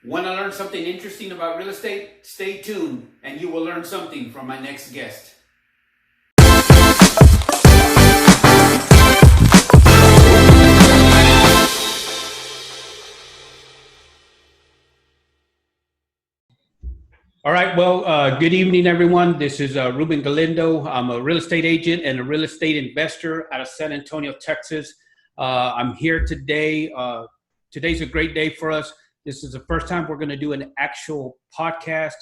Want to learn something interesting about real estate? Stay tuned and you will learn something from my next guest. All right. Well, good evening, everyone. This is Ruben Galindo. I'm a real estate agent and a real estate investor out of San Antonio, Texas. I'm here today. Today's a great day for us. This is the first time we're going to do an actual podcast,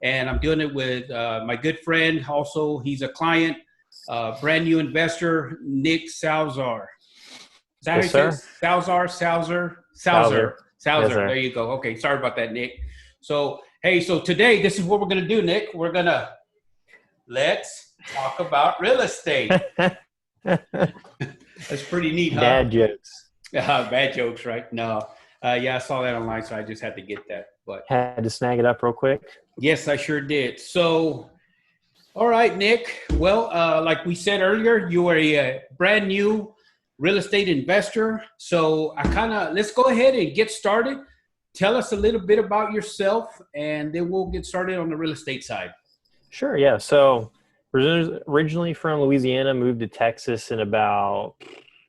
and I'm doing it with my good friend. Also, he's a client, brand new investor, Nick Salzer. Is that Yes, sir. Salzer. Yes, sir. There you go. Okay. Sorry about that, Nick. So today, this is what we're going to do, Nick. Let's talk about real estate. That's pretty neat, huh? Dad jokes. Bad jokes, right? No. Yeah, I saw that online, so I just had to get that. But Had to snag it up real quick. yes, I sure did. So, all right, Nick. Well, like we said earlier, you are a brand new real estate investor. So let's go ahead and get started. Tell us a little bit about yourself, and then we'll get started on the real estate side. Sure, yeah. So originally from Louisiana, moved to Texas in about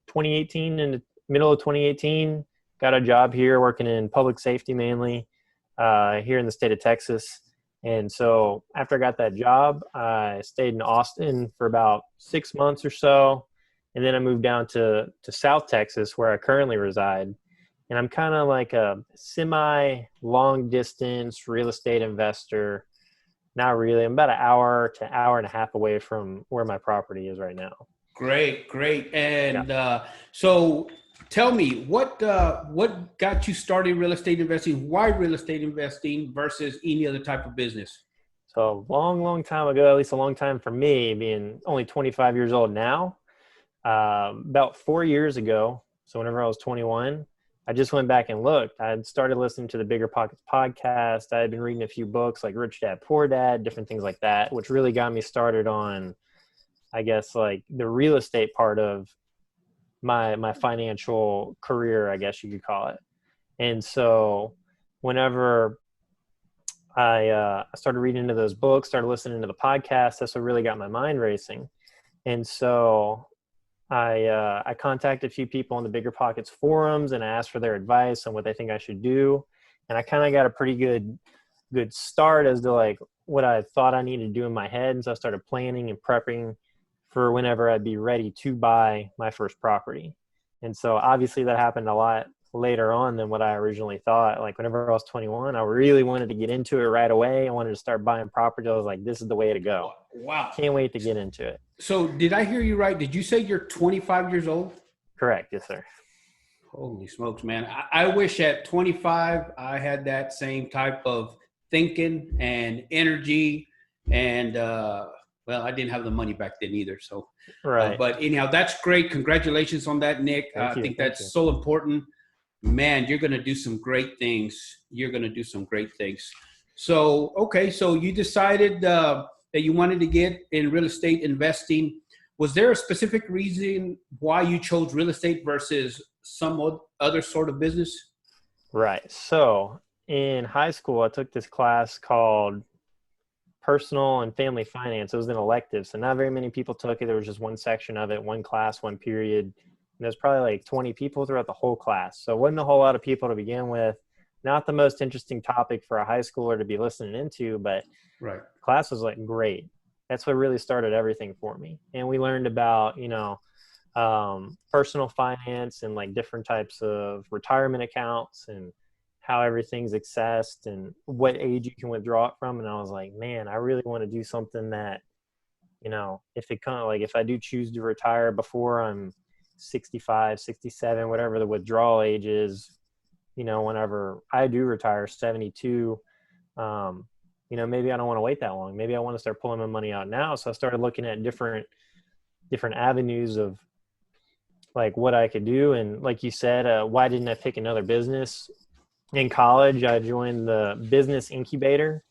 2018, in the middle of 2018. Got a job here working in public safety mainly here in the state of Texas. And so after I got that job, I stayed in Austin for about 6 months or so. And then I moved down to South Texas, where I currently reside. And I'm kind of like a semi-long distance real estate investor. Not really. I'm about an hour to hour and a half away from where my property is right now. Great. And so tell me, what got you started real estate investing? Why real estate investing versus any other type of business? So long time ago, at least a long time for me, being only 25 years old now, about 4 years ago, so whenever I was 21, I just went back and looked. I had started listening to the Bigger Pockets podcast. I had been reading a few books like Rich Dad, Poor Dad, different things like that, which really got me started on, I guess, like the real estate part of my financial career, I guess you could call it. And so whenever I started reading into those books, started listening to the podcast, that's what really got my mind racing. And so I contacted a few people on the Bigger Pockets forums, and I asked for their advice on what they think I should do. And I kind of got a pretty good start as to like what I thought I needed to do in my head. And so I started planning and prepping for whenever I'd be ready to buy my first property. And so obviously that happened a lot later on than what I originally thought. Like whenever I was 21, I really wanted to get into it right away. I wanted to start buying property. I was like, this is the way to go. Wow. Can't wait to get into it. So did I hear you right? Did you say you're 25 years old? Correct. Yes, sir. Holy smokes, man. I wish at 25 I had that same type of thinking and energy. And, well, I didn't have the money back then either. So, right. But anyhow, that's great. Congratulations on that, Nick. I think that's so important. Man, you're going to do some great things. So, okay. So you decided that you wanted to get in real estate investing. Was there a specific reason why you chose real estate versus some other sort of business? Right. So in high school, I took this class called Personal and Family Finance. It was an elective, so not very many people took it. There was just one section of it, one class, one period. And there's probably like 20 people throughout the whole class. So it wasn't a whole lot of people to begin with. Not the most interesting topic for a high schooler to be listening into, but right. The class was like great. That's what really started everything for me. And we learned about, personal finance and like different types of retirement accounts and how everything's accessed and what age you can withdraw it from. And I was like, man, I really want to do something that, if I do choose to retire before I'm 65, 67, whatever the withdrawal age is, whenever I do retire 72, maybe I don't want to wait that long. Maybe I want to start pulling my money out now. So I started looking at different avenues of like what I could do. And like you said, why didn't I pick another business? In college, I joined the business incubator,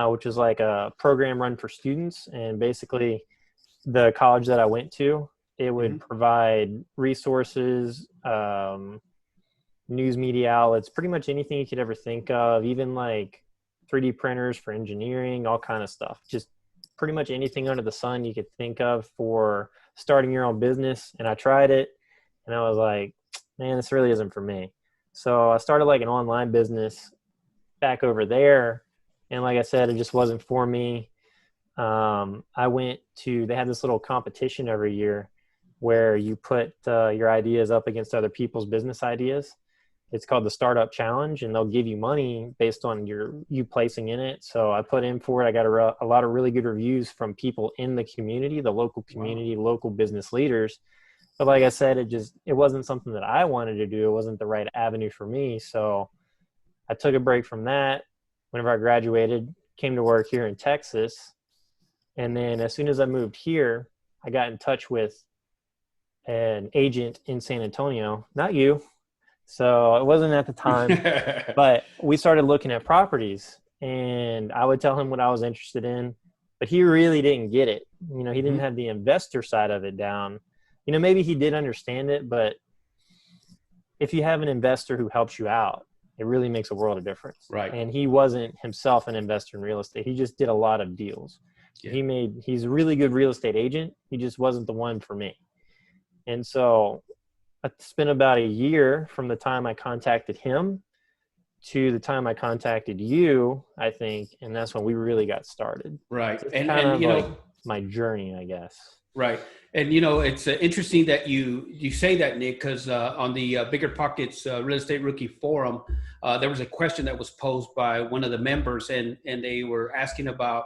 which is like a program run for students. And basically the college that I went to, it would provide resources, news media outlets, pretty much anything you could ever think of, even like 3D printers for engineering, all kind of stuff. Just pretty much anything under the sun you could think of for starting your own business. And I tried it and I was like, man, this really isn't for me. So I started like an online business back over there. And like I said, it just wasn't for me. I went to, they had this little competition every year where you put your ideas up against other people's business ideas. It's called the Startup Challenge, and they'll give you money based on you placing in it. So I put in for it. I got a lot of really good reviews from people in the community, the local community, local business leaders. But like I said, it wasn't something that I wanted to do. It wasn't the right avenue for me. So I took a break from that. Whenever I graduated, came to work here in Texas. And then as soon as I moved here, I got in touch with an agent in San Antonio, not you. So it wasn't at the time, but we started looking at properties and I would tell him what I was interested in, but he really didn't get it. You know, he didn't have the investor side of it down. You know, maybe he did understand it, but if you have an investor who helps you out, it really makes a world of difference. Right. And he wasn't himself an investor in real estate. He just did a lot of deals. Yeah. He's a really good real estate agent. He just wasn't the one for me. And so I spent about a year from the time I contacted him to the time I contacted you, I think. And that's when we really got started. Right. So and you know, my journey, I guess. Right. And, you know, it's interesting that you say that, Nick, because on the Bigger Pockets Real Estate Rookie Forum, there was a question that was posed by one of the members, and they were asking about,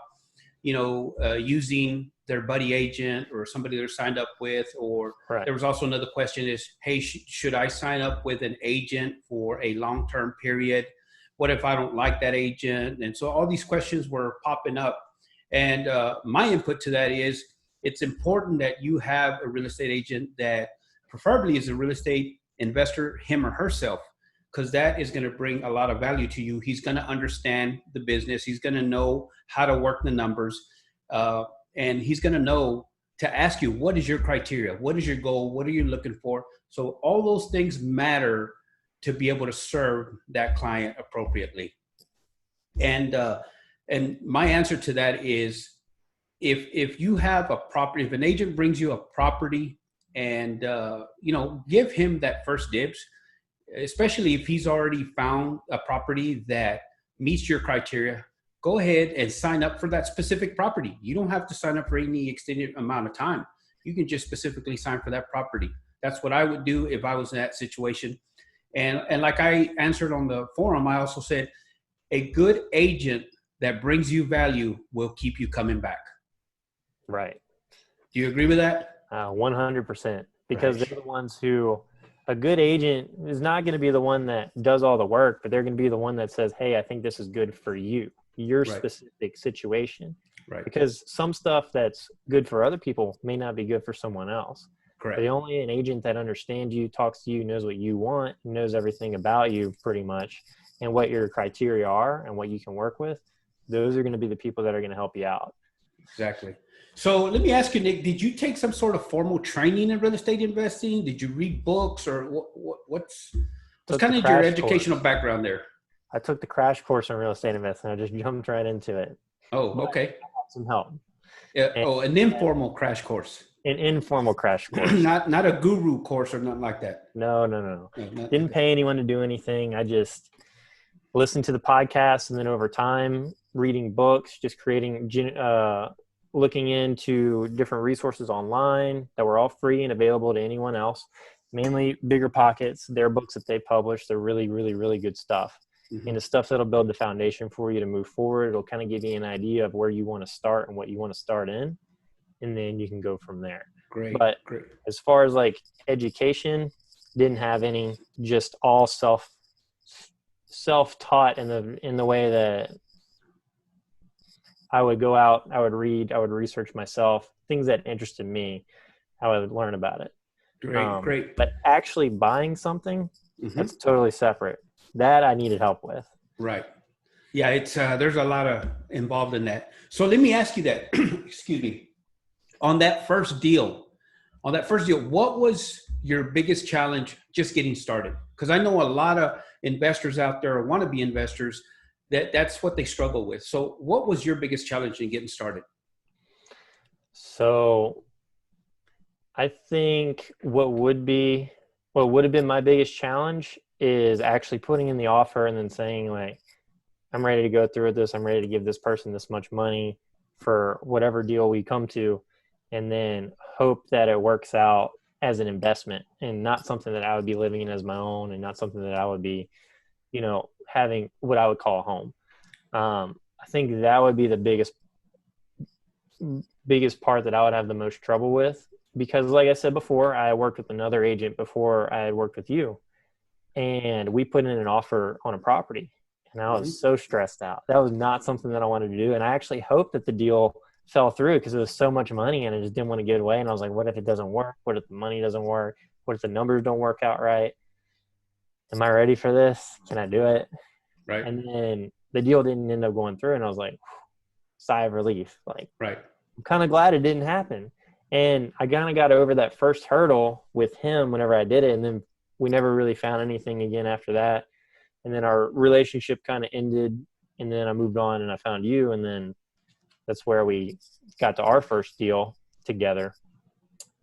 you know, using their buddy agent or somebody they're signed up with, or there was also another question is, hey, should I sign up with an agent for a long-term period? What if I don't like that agent? And so all these questions were popping up. And my input to that is, it's important that you have a real estate agent that preferably is a real estate investor, him or herself, because that is going to bring a lot of value to you. He's going to understand the business. He's going to know how to work the numbers. And he's going to know to ask you, what is your criteria? What is your goal? What are you looking for? So all those things matter to be able to serve that client appropriately. And my answer to that is, if you have a property, if an agent brings you a property and, you know, give him that first dibs, especially if he's already found a property that meets your criteria, go ahead and sign up for that specific property. You don't have to sign up for any extended amount of time. You can just specifically sign for that property. That's what I would do if I was in that situation. And like I answered on the forum, I also said, a good agent that brings you value will keep you coming back. Right. Do you agree with that? 100%. Because they're the ones who, a good agent is not going to be the one that does all the work, but they're going to be the one that says, hey, I think this is good for you, your specific situation. Right. Because some stuff that's good for other people may not be good for someone else. Correct. But only an agent that understands you, talks to you, knows what you want, knows everything about you pretty much, and what your criteria are and what you can work with, those are going to be the people that are going to help you out. Exactly. So let me ask you, Nick, did you take some sort of formal training in real estate investing? Did you read books, or what's kind of your educational background there? I took the crash course in real estate investing. I just jumped right into it. Oh, okay. I had some help. Yeah. An informal crash course. An informal crash course. not a guru course or nothing like that. No. Didn't pay anyone to do anything. I just listened to the podcast, and then over time, reading books, just looking into different resources online that were all free and available to anyone else, mainly Bigger Pockets, their books that they publish. They're really, really, really good stuff. Mm-hmm. And the stuff that'll build the foundation for you to move forward. It'll kind of give you an idea of where you want to start and what you want to start in, and then you can go from there. Great. But as far as like education, didn't have any, just all self-taught in the way that I would go out, I would read, I would research myself, things that interested me, I would learn about it. Great. But actually buying something, that's totally separate. That I needed help with. Right. Yeah, it's there's a lot of involved in that. So let me ask you that, excuse me, on that first deal, what was your biggest challenge just getting started? Because I know a lot of investors out there or want to be investors that's what they struggle with. So what was your biggest challenge in getting started? So I think what would have been my biggest challenge is actually putting in the offer and then saying like, I'm ready to go through with this. I'm ready to give this person this much money for whatever deal we come to, and then hope that it works out as an investment and not something that I would be living in as my own, and not something that I would be, having what I would call a home. I think that would be the biggest part that I would have the most trouble with, because like I said before, I worked with another agent before I had worked with you, and we put in an offer on a property, and I was so stressed out. That was not something that I wanted to do. And I actually hoped that the deal fell through because it was so much money and I just didn't want to give it away. And I was like, what if it doesn't work? What if the money doesn't work? What if the numbers don't work out right? Am I ready for this? Can I do it? Right. And then the deal didn't end up going through, and I was like, sigh of relief. Like, right. I'm kind of glad it didn't happen. And I kind of got over that first hurdle with him whenever I did it. And then we never really found anything again after that. And then our relationship kind of ended, and then I moved on and I found you. And then that's where we got to our first deal together.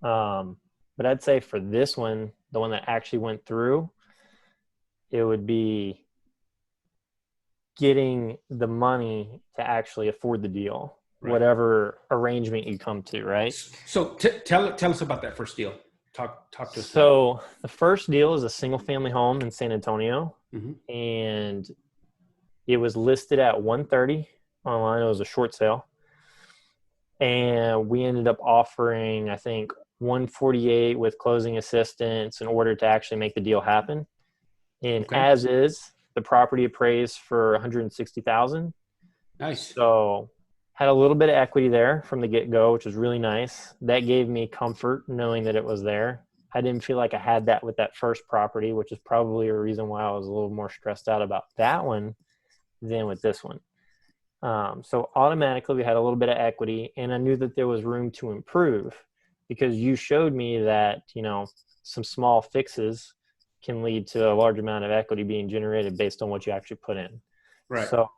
But I'd say for this one, the one that actually went through, it would be getting the money to actually afford the deal, right, whatever arrangement you come to, right? So tell us about that first deal. Talk to us. So the first deal is a single family home in San Antonio, and it was listed at 130 online. It was a short sale, and we ended up offering, I think, 148 with closing assistance in order to actually make the deal happen. And as is, the property appraised for $160,000. Nice. So had a little bit of equity there from the get-go, which was really nice. That gave me comfort knowing that it was there. I didn't feel like I had that with that first property, which is probably a reason why I was a little more stressed out about that one than with this one. So automatically we had a little bit of equity, and I knew that there was room to improve because you showed me that, some small fixes can lead to a large amount of equity being generated based on what you actually put in. Right. So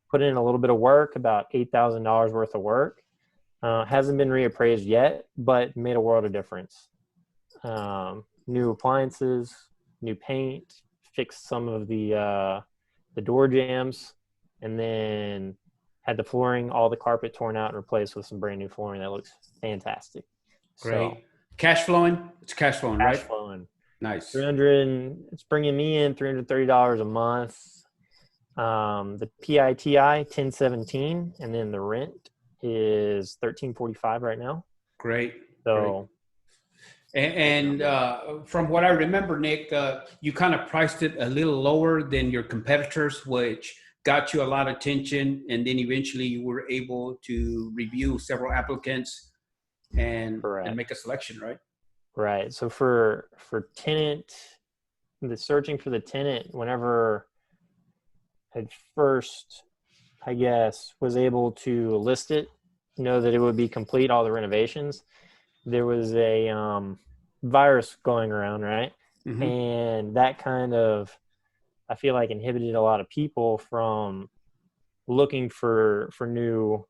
put in a little bit of work, about $8,000 worth of work. Hasn't been reappraised yet, but made a world of difference. New appliances, new paint, fixed some of the door jams, and then had the flooring, all the carpet torn out and replaced with some brand new flooring that looks fantastic. Great. So, cash flowing? It's cash flowing, right? Cash flowing. Nice. It's bringing me in $330 a month. The PITI 1017, and then the rent is 1345 right now. Great. So, and from what I remember, Nick, you kind of priced it a little lower than your competitors, which got you a lot of attention, and then eventually you were able to review several applicants and make a selection, right? Right. So for tenant, the searching for the tenant, whenever I first, I guess, was able to list it, know that it would be complete, all the renovations, there was a virus going around, right? And that kind of, I feel like, inhibited a lot of people from looking for new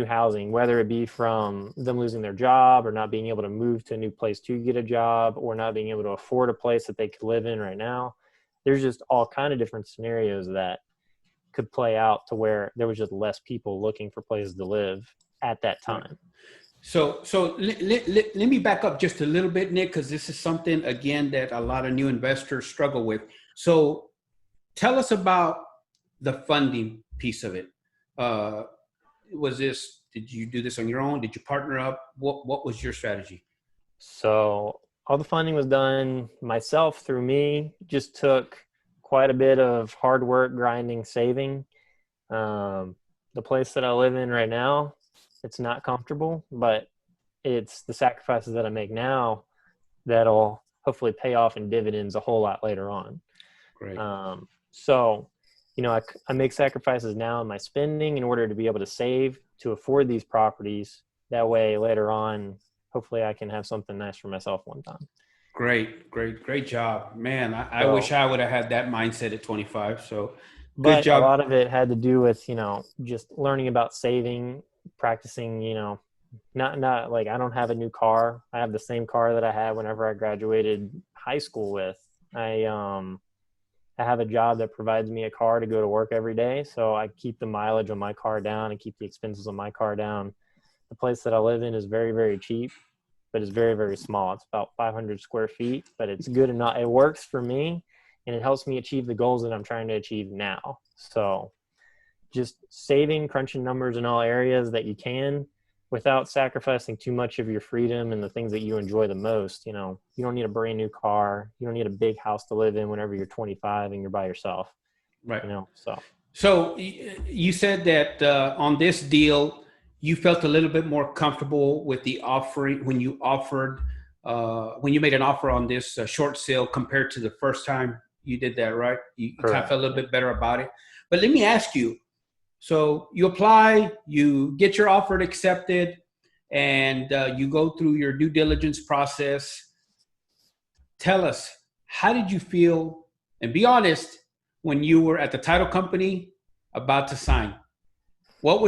housing, whether it be from them losing their job or not being able to move to a new place to get a job, or not being able to afford a place that they could live in right now. There's just all kind of different scenarios that could play out to where there was just less people looking for places to live at that time. So let me back up just a little bit, Nick, because this is something, again, that a lot of new investors struggle with. So tell us about the funding piece of it. Did you do this on your own? Did you partner up? What was your strategy? So all the funding was done myself through me. Just took quite a bit of hard work, grinding, saving. The place that I live in right now, it's not comfortable, but it's the sacrifices that I make now that'll hopefully pay off in dividends a whole lot later on. Great. So, I make sacrifices now in my spending in order to be able to save to afford these properties. That way later on, hopefully I can have something nice for myself one time. Great job, man. I wish So, I would have had that mindset at 25. So good but a job. lot of it had to do with, just learning about saving, practicing, not like I don't have a new car. I have the same car that I had whenever I graduated high school with. I have a job that provides me a car to go to work every day, so I keep the mileage on my car down and keep the expenses on my car down. The place that I live in is very, very cheap, but it's very, very small. It's about 500 square feet, but it's good enough. It works for me, and it helps me achieve the goals that I'm trying to achieve now. So just saving, crunching numbers in all areas that you can without sacrificing too much of your freedom and the things that you enjoy the most. You don't need a brand new car. You don't need a big house to live in whenever you're 25 and you're by yourself, Right. so. So you said that on this deal, you felt a little bit more comfortable with the offering when you offered, when you made an offer on this short sale compared to the first time you did that, right? You kind of Correct. felt a little bit better about it. But let me ask you, so you apply, you get your offer accepted, and you go through your due diligence process. Tell us, how did you feel? And be honest, when you were at the title company about to sign. Oh, What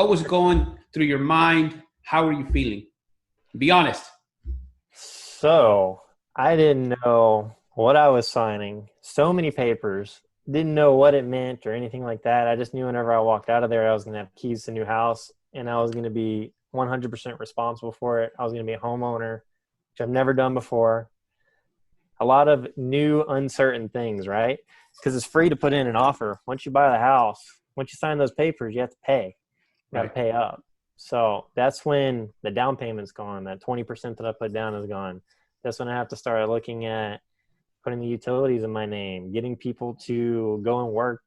was going through your mind? How were you feeling? Be honest. so I didn't know what I was signing. So many papers. Didn't know what it meant or anything like that. I just knew whenever I walked out of there, I was going to have keys to a new house, and I was going to be 100% responsible for it. I was going to be a homeowner, which I've never done before. A lot of new, uncertain things, right? Because it's free to put in an offer. Once you buy the house, once you sign those papers, you have to pay. You got to Right. pay up. So that's when the down payment's gone. That 20% that I put down is gone. That's when I have to start looking at putting the utilities in my name, getting people to go and work,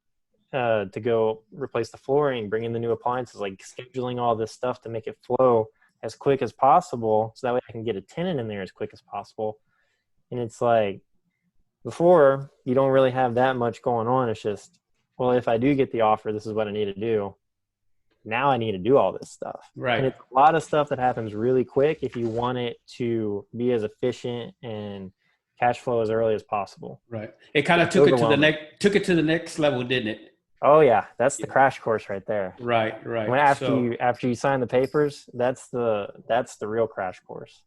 to go replace the flooring, bring in the new appliances, like scheduling all this stuff to make it flow as quick as possible. So that way I can get a tenant in there as quick as possible. And it's like, before, you don't really have that much going on. It's just, well, if I do get the offer, this is what I need to do. Now I need to do all this stuff. And Right. it's a lot of stuff that happens really quick if you want it to be as efficient and cash flow as early as possible. Right. It kind of It's overwhelming. took it to the next level, didn't it? Oh yeah, that's the Yeah. crash course right there. Right. When after you sign the papers, that's the real crash course.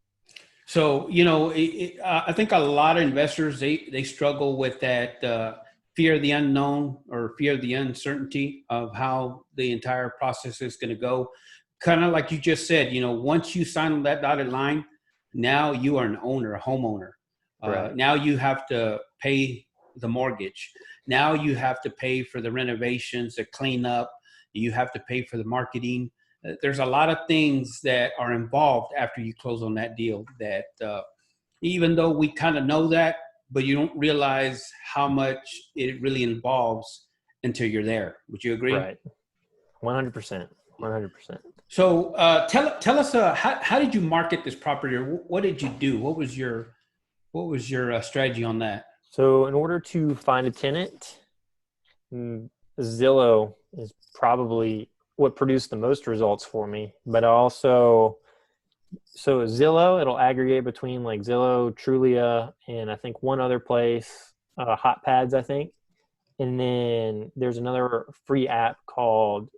So, I think a lot of investors, they struggle with that fear of the unknown or fear of the uncertainty of how the entire process is going to go. Kind of like you just said, once you sign on that dotted line, now you are an owner, a homeowner. Right. Now you have to pay the mortgage. Now you have to pay for the renovations, the cleanup. You have to pay for the marketing. There's a lot of things that are involved after you close on that deal that even though we kind of know that, but you don't realize how much it really involves until you're there. Would you agree? Right. 100%. 100%. So tell us how did you market this property, or what did you do? What was your strategy on that? So in order to find a tenant, Zillow is probably what produced the most results for me. But also, so Zillow, it'll aggregate between like Zillow, Trulia, and I think one other place, Hot Pads, I think. And then there's another free app called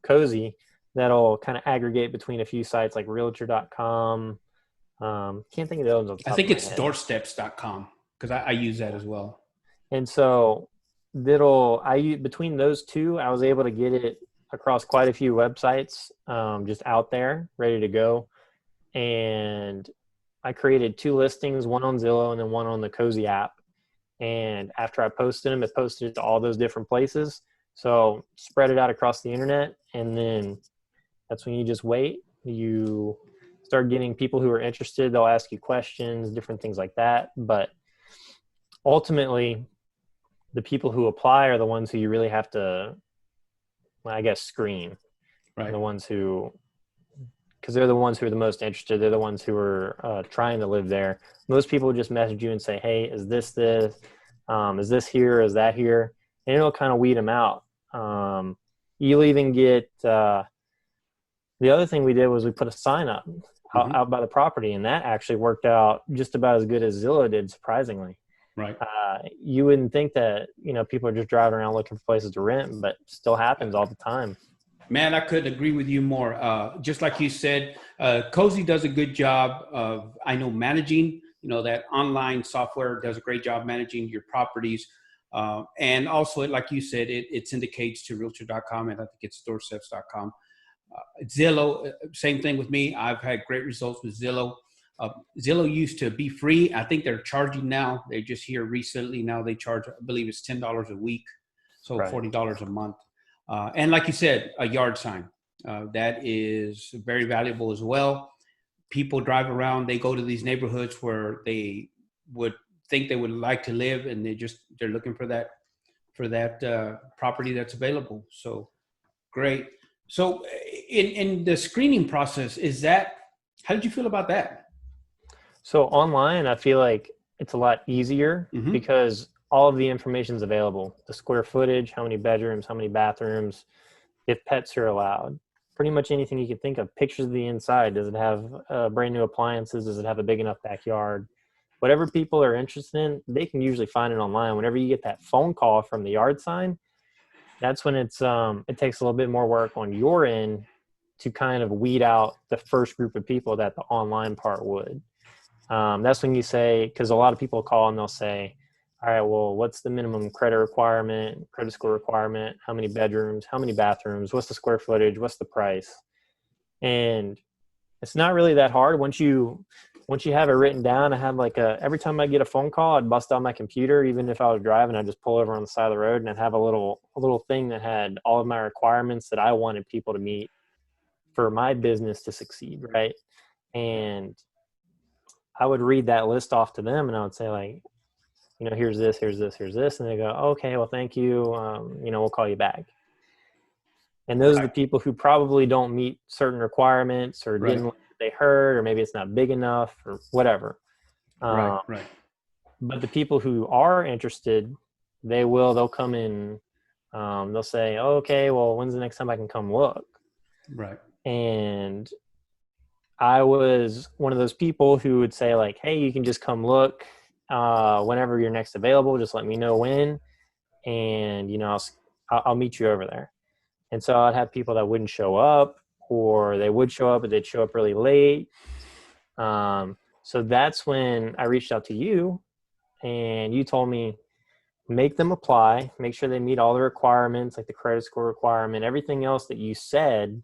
Cozy that'll kind of aggregate between a few sites like Realtor.com. Can't think of the others on the I top of think my it's head. doorsteps.com because I use that as well. And so between those two, I was able to get it across quite a few websites, just out there, ready to go. And I created two listings, one on Zillow and then one on the Cozy app. And after I posted them, it posted it to all those different places. So spread it out across the internet. And then that's when you just wait. You start getting people who are interested. They'll ask you questions, different things like that. But ultimately, the people who apply are the ones who you really have to, I guess, screen. Right. The ones who, because they're the ones who are the most interested. They're the ones who are trying to live there. Most people just message you and say, hey, is this? Is this here? Is that here? And it'll kind of weed them out. You'll even get, the other thing we did was we put a sign up Mhm. out by the property. And that actually worked out just about as good as Zillow did, surprisingly. Right. You wouldn't think that, people are just driving around looking for places to rent, but still happens all the time. Man, I couldn't agree with you more. Just like you said, Cozy does a good job of, I know, managing, that online software does a great job managing your properties. And also, like you said, it syndicates to realtor.com, and I think it's doorsteps.com. Zillow, same thing with me. I've had great results with Zillow. Zillow used to be free. I think they're charging now. They're just here recently. Now they charge, I believe it's $10 a week. So Right. $40 a month. And like you said, a yard sign. That is very valuable as well. People drive around, they go to these neighborhoods where they would think they would like to live, and they're looking for that property that's available. So great. So in the screening process, how did you feel about that? So online, I feel like it's a lot easier Mm-hmm. because all of the information is available. The square footage, how many bedrooms, how many bathrooms, if pets are allowed, pretty much anything you can think of. Pictures of the inside. Does it have brand new appliances? Does it have a big enough backyard? Whatever people are interested in, they can usually find it online. Whenever you get that phone call from the yard sign, that's when it takes a little bit more work on your end to kind of weed out the first group of people that the online part would. That's when you say, because a lot of people call and they'll say, all right, well, what's the minimum credit requirement, credit score requirement? How many bedrooms? How many bathrooms? What's the square footage? What's the price? And it's not really that hard. Once you have it written down, I have every time I get a phone call, I'd bust out my computer, even if I was driving, I'd just pull over on the side of the road and I'd have a little thing that had all of my requirements that I wanted people to meet for my business to succeed. Right. And I would read that list off to them and I would say here's this, here's this, here's this. And they go, okay, well, thank you. We'll call you back. And those are the Right. people who probably don't meet certain requirements or Right. didn't like what they heard, or maybe it's not big enough or whatever. Right. Um, Right. but the people who are interested, they'll come in. They'll say, oh, okay, well, when's the next time I can come look? Right. And I was one of those people who would say hey, you can just come look whenever you're next available. Just let me know when, and I'll meet you over there. And so I'd have people that wouldn't show up, or they would show up, but they'd show up really late. So that's when I reached out to you, and you told me, make them apply, make sure they meet all the requirements, like the credit score requirement, everything else that you said.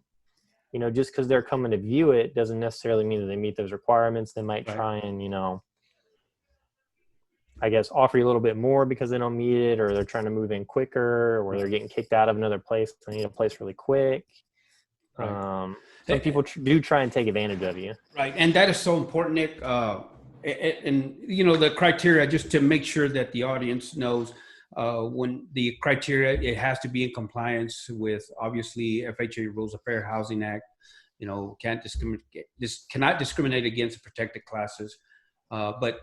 Just because they're coming to view it doesn't necessarily mean that they meet those requirements. They might Right. try and, I guess, offer you a little bit more because they don't meet it, or they're trying to move in quicker, or they're getting kicked out of another place. They need a place really quick. Right. Some people do try and take advantage of you. Right. And that is so important, Nick. And the criteria, just to make sure that the audience knows, when the criteria, it has to be in compliance with, obviously, FHA rules of Fair Housing Act. Cannot discriminate against protected classes. But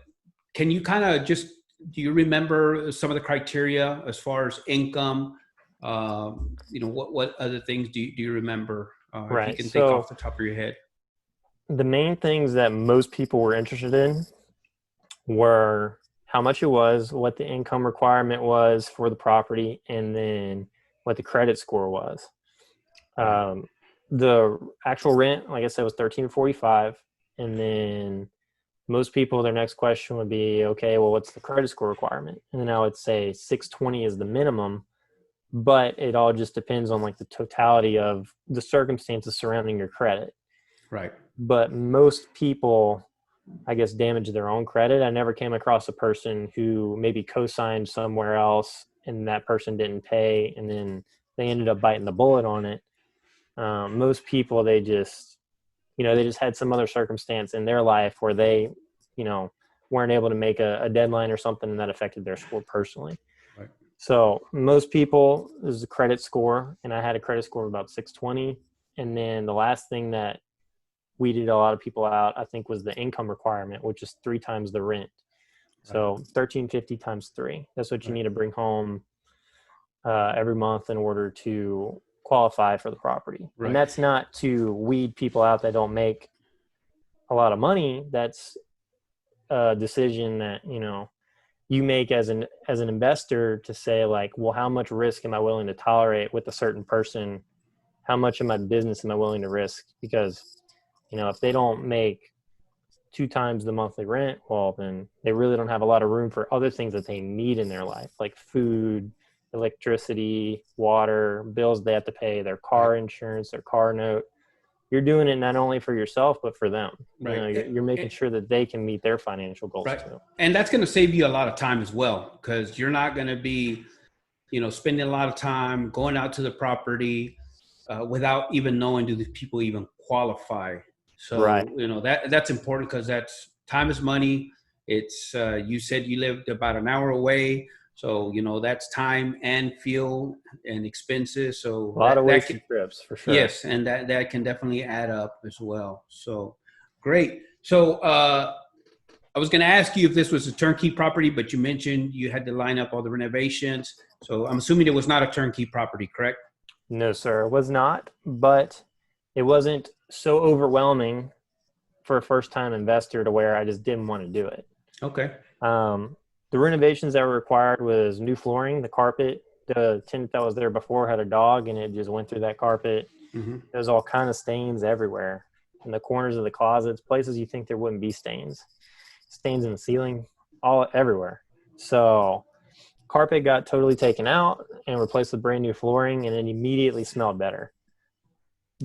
can you kind of do you remember some of the criteria as far as income? What other things do you remember? If you Right. can think So off the top of your head. the main things that most people were interested in were how much it was, what the income requirement was for the property, and then what the credit score was. The actual rent, like I said, was $13.45, and then most people, their next question would be, okay, well, what's the credit score requirement? And then I would say 620 is the minimum, but it all just depends on the totality of the circumstances surrounding your credit. Right. But most people, I guess, damage their own credit. I never came across a person who maybe co-signed somewhere else and that person didn't pay, and then they ended up biting the bullet on it. Most people, they just had some other circumstance in their life where they, weren't able to make a deadline or something that affected their score personally. Right. So most people, this is a credit score, and I had a credit score of about 620. And then the last thing that weeded a lot of people out, I think, was the income requirement, which is 3 times the rent. So $13.50 times 3. That's what you need to bring home every month in order to qualify for the property. Right. And that's not to weed people out that don't make a lot of money, that's a decision that, you make as an investor to say like, well, how much risk am I willing to tolerate with a certain person? How much of my business am I willing to risk? Because, if they don't make 2 times the monthly rent, well, then they really don't have a lot of room for other things that they need in their life, like food, electricity, water, bills they have to pay, their car insurance, their car note. You're doing it not only for yourself, but for them. Right. You're making sure that they can meet their financial goals Right. too. And that's going to save you a lot of time as well, because you're not going to be, spending a lot of time going out to the property without even knowing, do these people even qualify? Right. So, that's important, because that's time is money. It's, you said you lived about an hour away. So, that's time and fuel and expenses. So A lot of wasted trips for sure. yes, and that can definitely add up as well. So great. So I was going to ask you if this was a turnkey property, but you mentioned you had to line up all the renovations. So I'm assuming it was not a turnkey property, correct? No, sir, it was not, but it wasn't so overwhelming for a first-time investor to where I just didn't want to do it. Okay. The renovations that were required was new flooring, the carpet. The tenant that was there before had a dog, and it just went through that carpet. Mm-hmm. There's all kind of stains everywhere in the corners of the closets, places you think there wouldn't be stains in the ceiling, all everywhere. So carpet got totally taken out and replaced with brand new flooring, and it immediately smelled better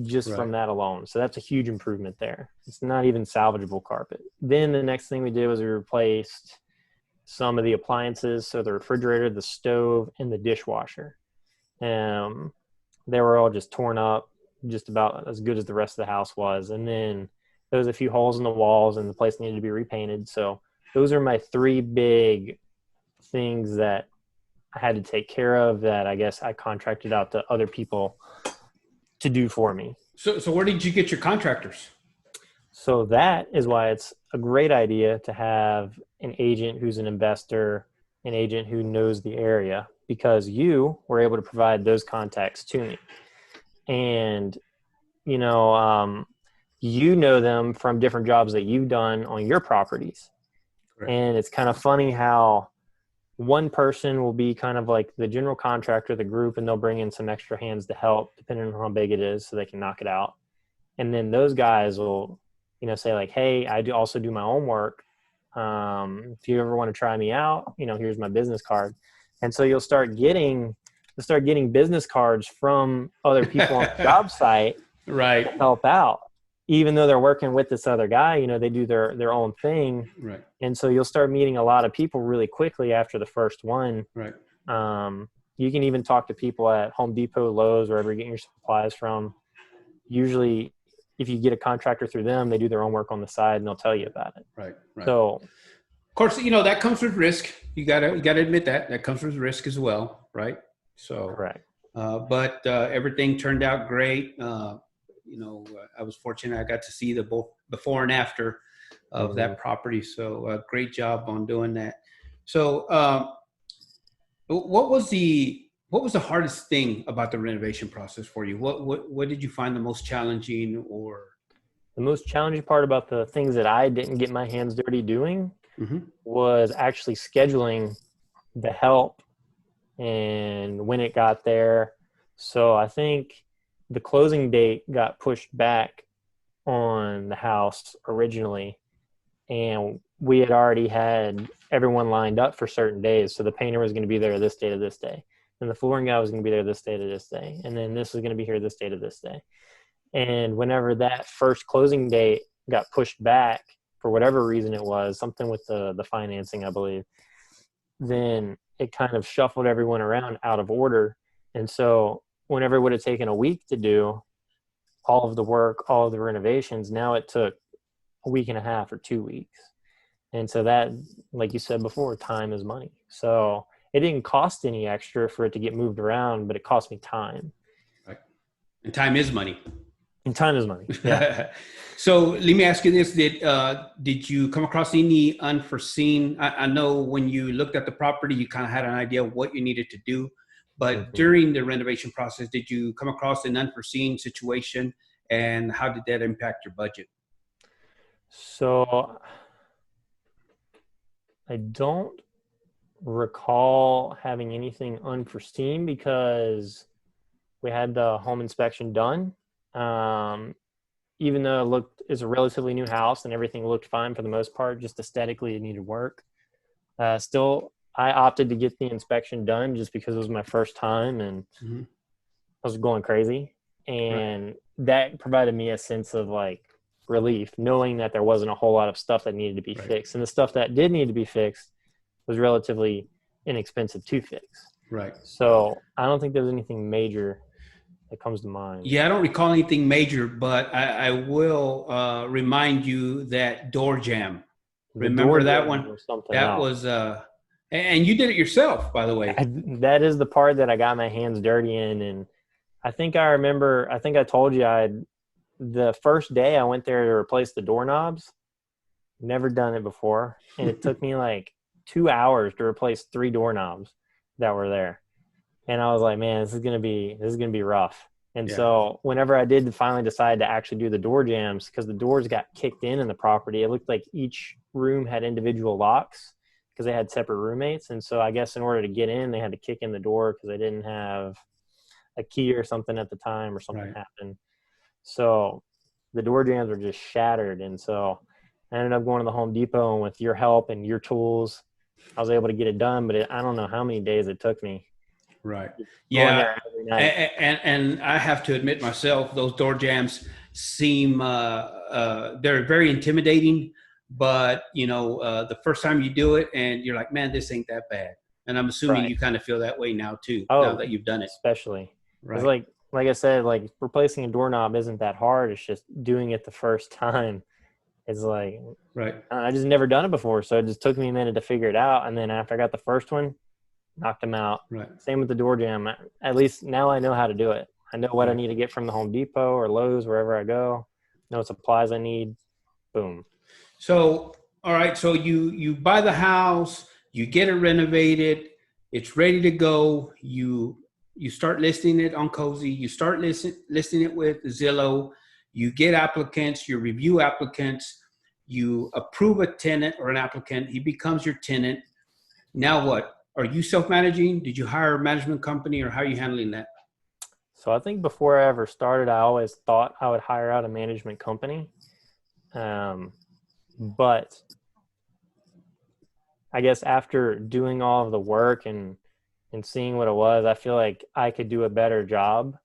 just from that alone. So that's a huge improvement there. It's not even salvageable carpet. Then the next thing we did was we replaced some of the appliances. So the refrigerator, the stove, and the dishwasher. They were all just torn up, just about as good as the rest of the house was. And then there was a few holes in the walls, and the place needed to be repainted. So those are my 3 big things that I had to take care of, that I guess I contracted out to other people to do for me. So where did you get your contractors? So that is why it's a great idea to have an agent who's an investor, an agent who knows the area, because you were able to provide those contacts to me. And, you know them from different jobs that you've done on your properties. Correct. And it's kind of funny how one person will be kind of like the general contractor, the group, and they'll bring in some extra hands to help depending on how big it is so they can knock it out. And then those guys will, say like, hey, I also do my own work. If you ever want to try me out, here's my business card. And so you'll start getting business cards from other people on the job site Right. to help out. Even though they're working with this other guy, they do their own thing. Right. And so you'll start meeting a lot of people really quickly after the first one. Right. You can even talk to people at Home Depot, Lowe's, wherever you're getting your supplies from. Usually, if you get a contractor through them, they do their own work on the side, and they'll tell you about it. Right. Right. So, of course, that comes with risk. You gotta admit that comes with risk as well, right? So correct. But everything turned out great. I was fortunate. I got to see the both before and after of that property. So great job on doing that. So what was the hardest thing about the renovation process for you? What did you find the most challenging? Or the most challenging part about the things that I didn't get my hands dirty doing was actually scheduling the help and when it got there. So I think the closing date got pushed back on the house originally, and we had already had everyone lined up for certain days. So the painter was going to be there this day to this day, and the flooring guy was going to be there this day to this day, and then this was going to be here this day to this day. And whenever that first closing date got pushed back for whatever reason it was, something with the financing, I believe, then it kind of shuffled everyone around out of order. And so whenever it would have taken a week to do all of the work, all of the renovations, now it took a week and a half or 2 weeks. And so that, like you said before, time is money. So it didn't cost any extra for it to get moved around, but it cost me time. Right. And time is money. And time is money. Yeah. So let me ask you this. Did you come across any unforeseen, I know when you looked at the property, you kind of had an idea of what you needed to do, but during the renovation process, did you come across an unforeseen situation, and how did that impact your budget? So I don't recall having anything unforeseen because we had the home inspection done. Um, Even though it's a relatively new house and everything looked fine for the most part, just aesthetically it needed work. Still, I opted to get the inspection done just because it was my first time and Mhm. I was going crazy. Right. And that provided me a sense of like relief, knowing that there wasn't a whole lot of stuff that needed to be Right. fixed. And the stuff that did need to be fixed was relatively inexpensive to fix. Right. So I don't think there's anything major that comes to mind. Yeah, I don't recall anything major, but I will remind you that door jam. The door Remember that jam one? was something That else. was, and you did it yourself, by the way. That is the part that I got my hands dirty in. And I think I remember, I think I told you the first day I went there to replace the doorknobs, never done it before. And it took me like 2 hours to replace 3 doorknobs that were there. And I was like, man, this is going to be rough. And Yeah. so whenever I did finally decide to actually do the door jams, because the doors got kicked in the property, it looked like each room had individual locks because they had separate roommates. And so I guess in order to get in, they had to kick in the door because they didn't have a key or something at the time or something Right. happened. So the door jams were just shattered. And so I ended up going to the Home Depot, and with your help and your tools, I was able to get it done. But I don't know how many days it took me Right. going Yeah. there every night. And I have to admit myself, those door jams seem they're very intimidating. But the first time you do it, and you're like, man, this ain't that bad. And I'm assuming Right. you kind of feel that way now too, now Oh, that you've done it. especially. It's Right. like I said, like replacing a doorknob isn't that hard. It's just doing it the first time. It's like Right. I just never done it before, so it just took me a minute to figure it out. And then after I got the first one, knocked them out. Right. Same with the door jam. At least now I know how to do it. I know what I Right. need to get from the Home Depot or Lowe's, wherever I go. Know what supplies I need. Boom. So, all right. So you buy the house, you get it renovated, it's ready to go. You start listing it on Cozy. You start listing it with Zillow. You get applicants. You review applicants. You approve a tenant or an applicant. He becomes your tenant. Now what? Are you self-managing? Did you hire a management company, or how are you handling that? So I think before I ever started, I always thought I would hire out a management company. But I guess after doing all of the work and seeing what it was, I feel like I could do a better job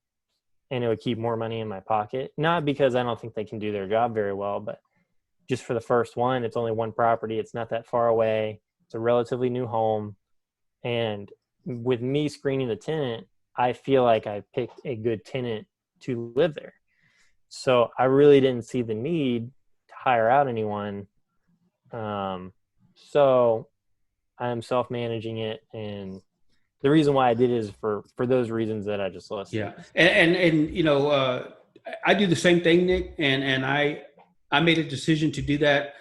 and it would keep more money in my pocket. Not because I don't think they can do their job very well, but just for the first one, it's only one property. It's not that far away. It's a relatively new home. And with me screening the tenant, I feel like I picked a good tenant to live there. So I really didn't see the need to hire out anyone. So I'm self-managing it, and the reason why I did it is for those reasons that I just listed. Yeah, and I do the same thing, Nick, and I made a decision to do that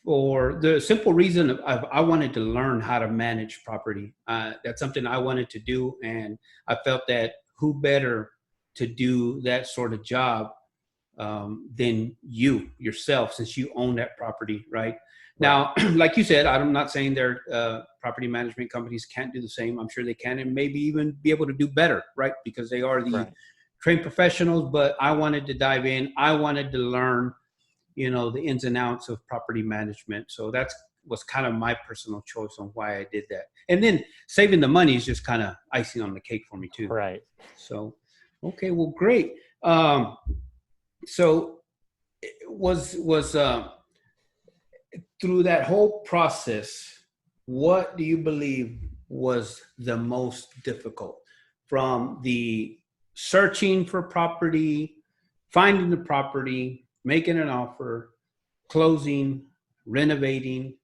for the simple reason of I wanted to learn how to manage property. That's something I wanted to do, and I felt that who better to do that sort of job than you yourself, since you own that property, right? Right. Now, like you said, I'm not saying their property management companies can't do the same. I'm sure they can, and maybe even be able to do better, right? Because they are the Right. trained professionals. But I wanted to dive in. I wanted to learn, the ins and outs of property management. So that's was kind of my personal choice on why I did that. And then saving the money is just kind of icing on the cake for me too. Right. So, okay, well, great. So was through that whole process, what do you believe was the most difficult, from the searching for property, finding the property, making an offer, closing, renovating,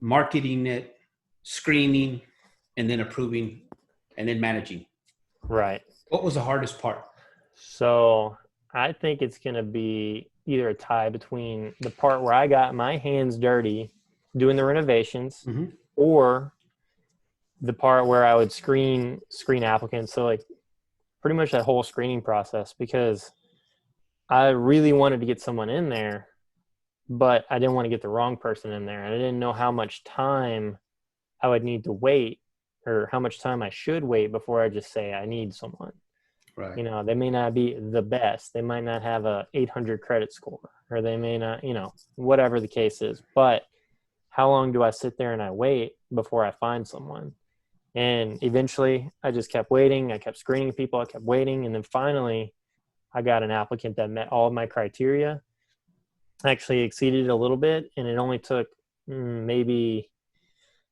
marketing it, screening, and then approving, and then managing? Right. What was the hardest part? So I think it's going to be either a tie between the part where I got my hands dirty doing the renovations, Mm-hmm. or the part where I would screen applicants. So like pretty much that whole screening process, because I really wanted to get someone in there but I didn't want to get the wrong person in there. And I didn't know how much time I would need to wait, or how much time I should wait before I just say I need someone. Right. You know, they may not be the best. They might not have a 800 credit score, or they may not, you know, whatever the case is. But how long do I sit there and I wait before I find someone? And eventually I just kept waiting. I kept screening people. I kept waiting. And then finally I got an applicant that met all of my criteria, actually exceeded it a little bit. And it only took maybe,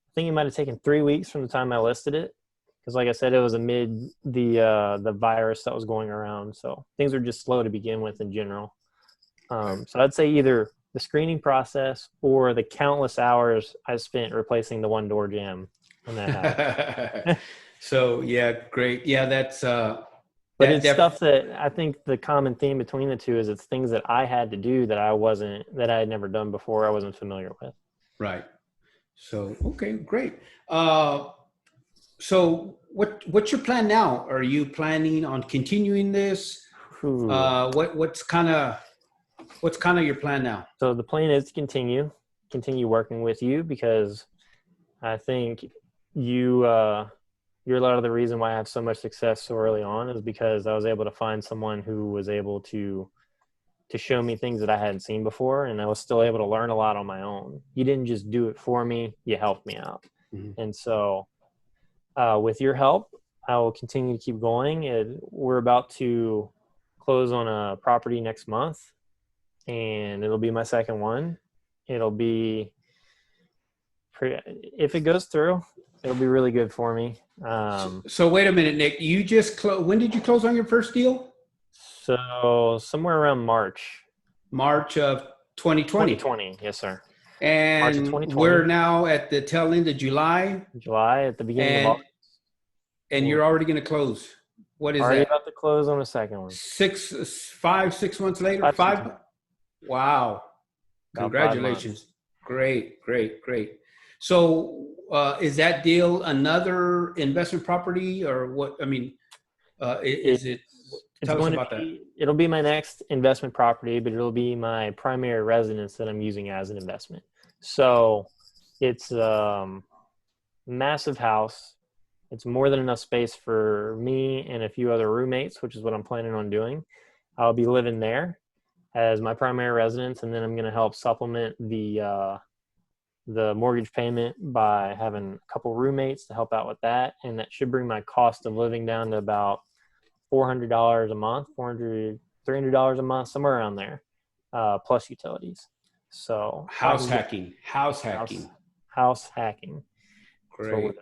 I think it might've taken 3 weeks from the time I listed it. Because like I said, it was amid the virus that was going around. So things were just slow to begin with in general. So I'd say either the screening process or the countless hours I spent replacing the one door jam in that house. So yeah, great. Yeah, that's but it's stuff that I think the common theme between the two is it's things that I had to do that that I had never done before. I wasn't familiar with. Right. So, okay, great. So what's your plan now? Are you planning on continuing this? What's kind of your plan now? So the plan is to continue working with you, because I think you're a lot of the reason why I have so much success so early on is because I was able to find someone who was able to show me things that I hadn't seen before, and I was still able to learn a lot on my own. You didn't just do it for me, you helped me out. Mm-hmm. And so with your help, I will continue to keep going. We're about to close on a property next month, and it'll be my second one. It'll be if it goes through, it'll be really good for me. So wait a minute, Nick, you just when did you close on your first deal? So somewhere around March of 2020. 2020, yes, sir. And we're now at the tail end of July. At the beginning of August. And you're already going to close. What is already that? About to close on the second one. 6 months later? Five? Wow. Congratulations. Great. So is that deal another investment property, or what? I mean, is it? Tell us about that. It'll be my next investment property, but it'll be my primary residence that I'm using as an investment. So it's a massive house. It's more than enough space for me and a few other roommates, which is what I'm planning on doing. I'll be living there as my primary residence, and then I'm going to help supplement the mortgage payment by having a couple roommates to help out with that. And that should bring my cost of living down to about $400 a month, $300 a month, somewhere around there, plus utilities. So house hacking. Great.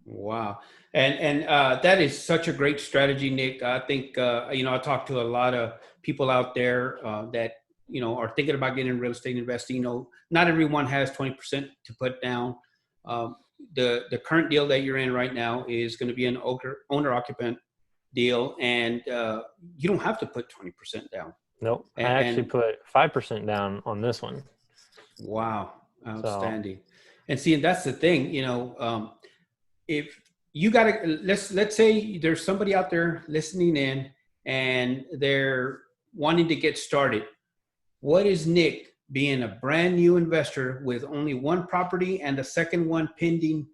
Wow. And that is such a great strategy, Nick. I think, I talk to a lot of people out there that, are thinking about getting in real estate investing. Not everyone has 20% to put down. The current deal that you're in right now is going to be an owner-occupant deal, and you don't have to put 20% down. Nope. I actually put 5% down on this one. Wow. Outstanding. And see, that's the thing, if you got to, let's say there's somebody out there listening in and they're wanting to get started. What is Nick, being a brand new investor with only one property and the second one pending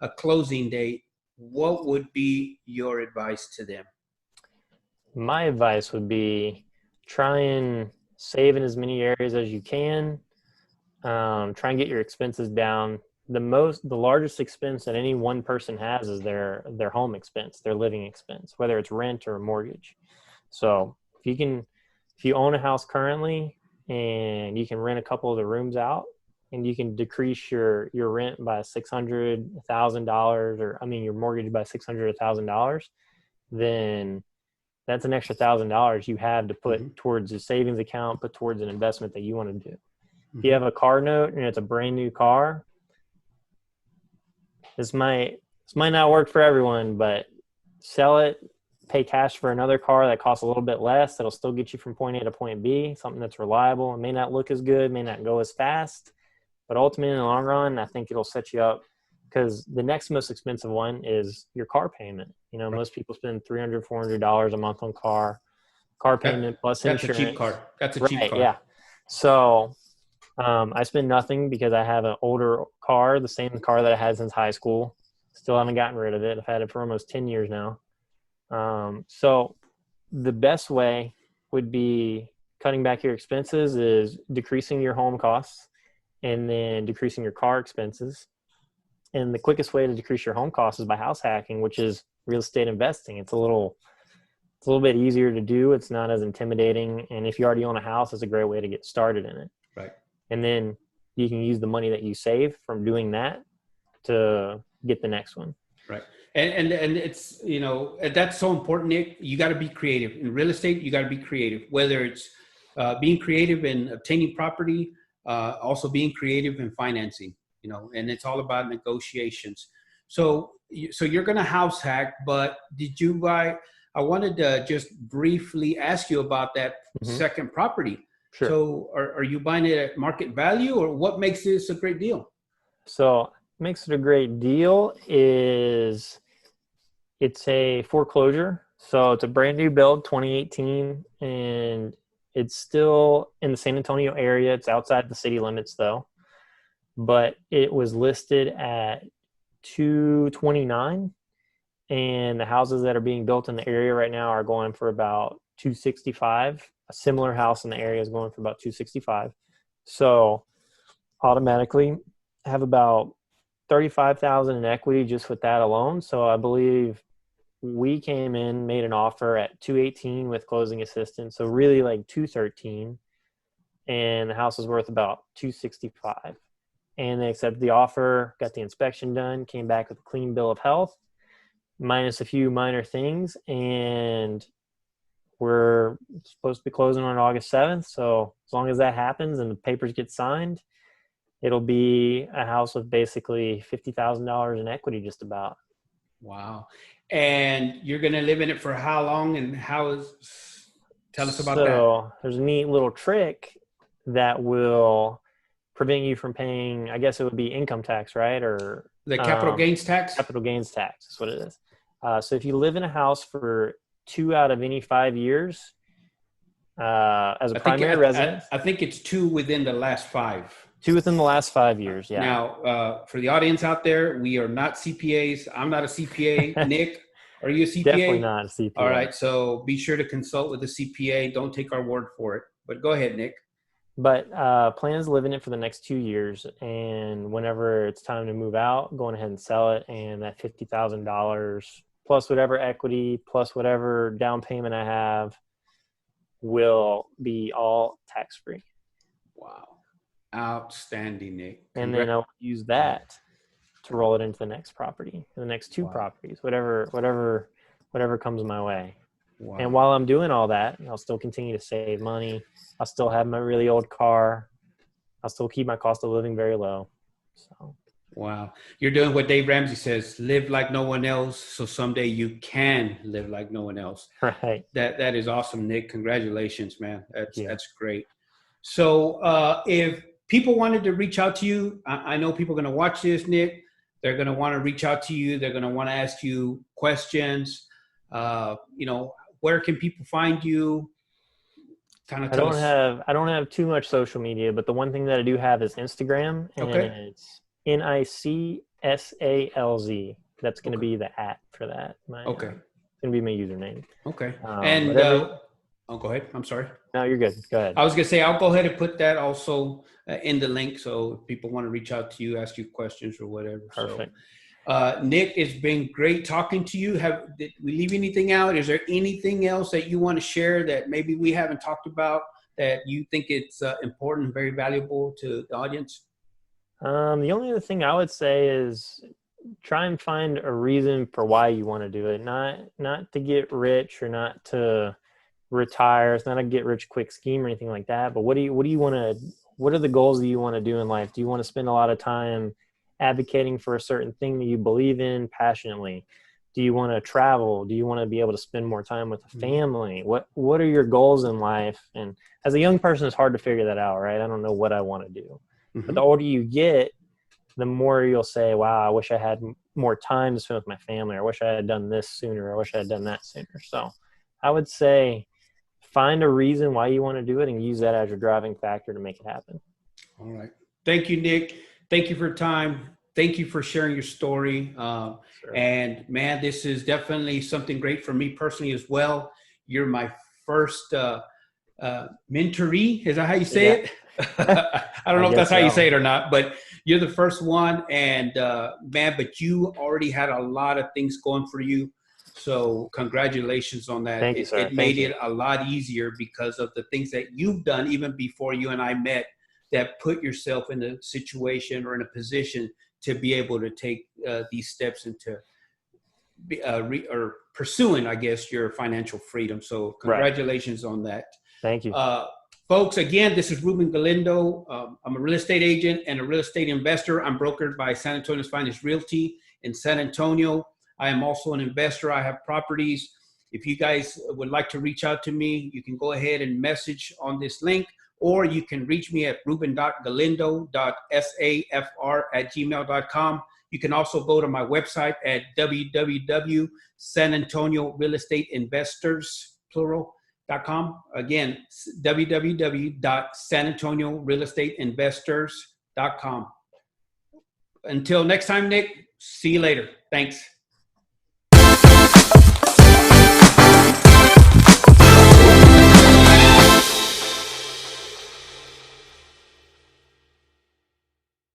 a closing date, what would be your advice to them? My advice would be try and save in as many areas as you can. Try and get your expenses down. The largest expense that any one person has is their home expense, their living expense, whether it's rent or a mortgage. So if you own a house currently and you can rent a couple of the rooms out, and you can decrease your rent by $600, $1,000, or your mortgage by $600, $1,000, then that's an extra $1,000 you have to put towards a savings account, put towards an investment that you want to do. If you have a car note and it's a brand new car, this might not work for everyone, but sell it, pay cash for another car that costs a little bit less. That'll still get you from point A to point B, something that's reliable. It may not look as good, may not go as fast, but ultimately in the long run, I think it'll set you up, because the next most expensive one is your car payment. Most people spend $300, $400 a month on car payment plus insurance. That's a cheap car. Yeah. So I spend nothing because I have an older car, the same car that I had since high school. Still haven't gotten rid of it. I've had it for almost 10 years now. So the best way would be cutting back your expenses is decreasing your home costs and then decreasing your car expenses. And the quickest way to decrease your home costs is by house hacking, which is real estate investing. It's a little bit easier to do. It's not as intimidating. And if you already own a house, it's a great way to get started in it. Right. And then you can use the money that you save from doing that to get the next one. Right. And it's, that's so important, Nick. You got to be creative in real estate. You got to be creative, whether it's being creative in obtaining property, also being creative in financing, and it's all about negotiations. So you're going to house hack, but did you buy, I wanted to just briefly ask you about that second property. Sure. So are you buying it at market value, or what makes this a great deal? So makes it a great deal is it's a foreclosure. So it's a brand new build, 2018, and it's still in the San Antonio area. It's outside the city limits though, but it was listed at 229, and the houses that are being built in the area right now are going for about 265. A similar house in the area is going for about 265. So automatically have about 35,000 in equity just with that alone. So I believe we came in, made an offer at 218 with closing assistance. So really like 213, and the house is worth about 265. And they accepted the offer, got the inspection done, came back with a clean bill of health, minus a few minor things. And we're supposed to be closing on August 7th. So as long as that happens and the papers get signed, it'll be a house with basically $50,000 in equity just about. Wow. And you're going to live in it for how long, and tell us about that. So there's a neat little trick that will prevent you from paying, I guess it would be income tax, right? Or the capital gains tax? Capital gains tax is what it is. So if you live in a house for 2 out of any 5 years as a primary residence. I think it's 2 within the last 5. 2 within the last 5 years, yeah. Now, for the audience out there, we are not CPAs. I'm not a CPA. Nick, are you a CPA? Definitely not a CPA. All right, so be sure to consult with a CPA. Don't take our word for it. But go ahead, Nick. But plans to live in it for the next 2 years, and whenever it's time to move out, going ahead and sell it, and that $50,000 plus whatever equity plus whatever down payment I have will be all tax-free. Wow. Outstanding, Nick. And then I'll use that to roll it into the next property, the next 2 properties, whatever comes my way. Wow. And while I'm doing all that, I'll still continue to save money. I'll still have my really old car. I'll still keep my cost of living very low. So. Wow. You're doing what Dave Ramsey says, live like no one else, so someday you can live like no one else. Right. That is awesome, Nick. Congratulations, man. That's great. So if people wanted to reach out to you, I know people are going to watch this, Nick. They're going to want to reach out to you. They're going to want to ask you questions. Where can people find you? Kind of I don't have too much social media, but the one thing that I do have is Instagram, and it's NICSALZ. That's going to be the @ for that. It's going to be my username. Okay. Go ahead. I'm sorry. No, you're good. Go ahead. I was going to say, I'll go ahead and put that also in the link. So if people want to reach out to you, ask you questions or whatever. Perfect. So, Nick, it's been great talking to you. Did we leave anything out? Is there anything else that you want to share that maybe we haven't talked about that you think it's important, very valuable to the audience? The only other thing I would say is try and find a reason for why you want to do it. Not to get rich or not to retire. It's not a get rich quick scheme or anything like that. But what do you want to? What are the goals that you want to do in life? Do you want to spend a lot of time advocating for a certain thing that you believe in passionately? Do you want to travel? Do you want to be able to spend more time with the family? What are your goals in life? And as a young person, it's hard to figure that out, right? I don't know what I want to do. Mm-hmm. But the older you get, the more you'll say, wow, I wish I had more time to spend with my family, or I wish I had done this sooner, or I wish I had done that sooner. So I would say find a reason why you want to do it and use that as your driving factor to make it happen. All right. Thank you, Nick. Thank you for your time. Thank you for sharing your story. Sure. And man, this is definitely something great for me personally as well. You're my first mentoree. Is that how you say it? I don't know if that's how you say it or not, but you're the first one. And man, but you already had a lot of things going for you. So congratulations on that. Thank you, sir. It made it a lot easier because of the things that you've done even before you and I met, that put yourself in a situation or in a position to be able to take these steps into or pursuing, I guess, your financial freedom. So congratulations on that. Thank you. Folks, again, this is Ruben Galindo. I'm a real estate agent and a real estate investor. I'm brokered by San Antonio's Finest Realty in San Antonio. I am also an investor. I have properties. If you guys would like to reach out to me, you can go ahead and message on this link, or you can reach me at ruben.galindo.safr@gmail.com. You can also go to my website at www.sanantoniorealestateinvestors.com. Again, www.sanantoniorealestateinvestors.com. Until next time, Nick, see you later. Thanks.